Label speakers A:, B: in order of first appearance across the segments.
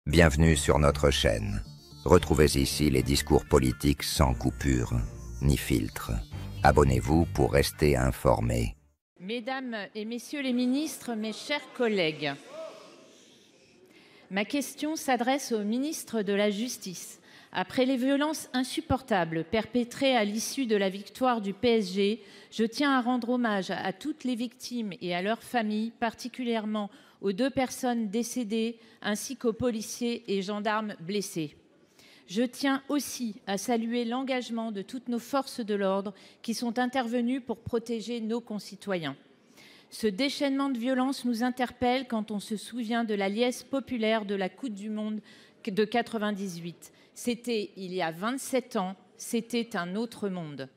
A: Bienvenue sur notre chaîne. Retrouvez ici les discours politiques sans coupure, ni filtre. Abonnez-vous pour rester informé.
B: Mesdames et messieurs les ministres, mes chers collègues, ma question s'adresse au ministre de la Justice. Après les violences insupportables perpétrées à l'issue de la victoire du PSG, je tiens à rendre hommage à toutes les victimes et à leurs familles, particulièrement aux 2 personnes décédées ainsi qu'aux policiers et gendarmes blessés. Je tiens aussi à saluer l'engagement de toutes nos forces de l'ordre qui sont intervenues pour protéger nos concitoyens. Ce déchaînement de violence nous interpelle quand on se souvient de la liesse populaire de la Coupe du Monde de 1998. C'était il y a 27 ans, c'était un autre monde.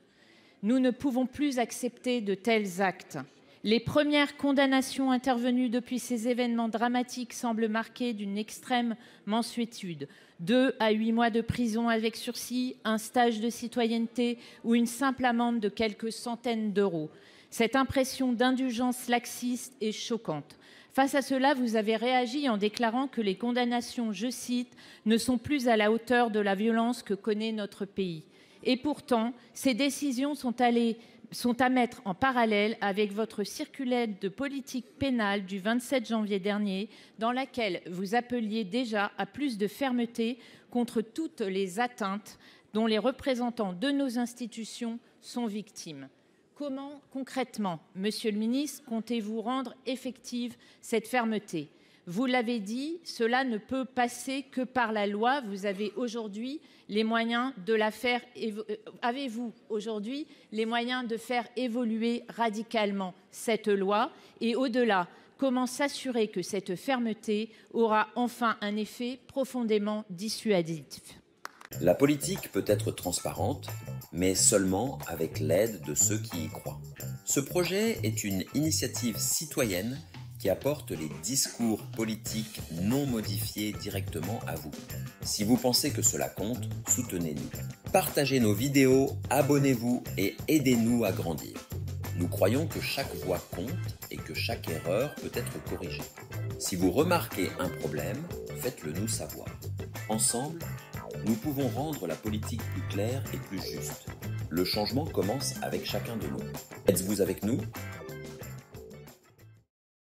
B: Nous ne pouvons plus accepter de tels actes. Les premières condamnations intervenues depuis ces événements dramatiques semblent marquées d'une extrême mansuétude. 2 à 8 mois de prison avec sursis, un stage de citoyenneté ou une simple amende de quelques centaines d'euros. Cette impression d'indulgence laxiste est choquante. Face à cela, vous avez réagi en déclarant que les condamnations, je cite, « ne sont plus à la hauteur de la violence que connaît notre pays ». Et pourtant, ces décisions sont à mettre en parallèle avec votre circulaire de politique pénale du 27 janvier dernier, dans laquelle vous appeliez déjà à plus de fermeté contre toutes les atteintes dont les représentants de nos institutions sont victimes. Comment, concrètement, Monsieur le ministre, comptez-vous rendre effective cette fermeté ? Vous l'avez dit, cela ne peut passer que par la loi. Vous avez aujourd'hui les moyens de la faire. Avez-vous aujourd'hui les moyens de faire évoluer radicalement cette loi ? Et au-delà, comment s'assurer que cette fermeté aura enfin un effet profondément dissuasif ?
C: La politique peut être transparente, mais seulement avec l'aide de ceux qui y croient. Ce projet est une initiative citoyenne qui apporte les discours politiques non modifiés directement à vous. Si vous pensez que cela compte, soutenez-nous. Partagez nos vidéos, abonnez-vous et aidez-nous à grandir. Nous croyons que chaque voix compte et que chaque erreur peut être corrigée. Si vous remarquez un problème, faites-le nous savoir. Ensemble, nous pouvons rendre la politique plus claire et plus juste. Le changement commence avec chacun de nous. Êtes-vous avec nous ?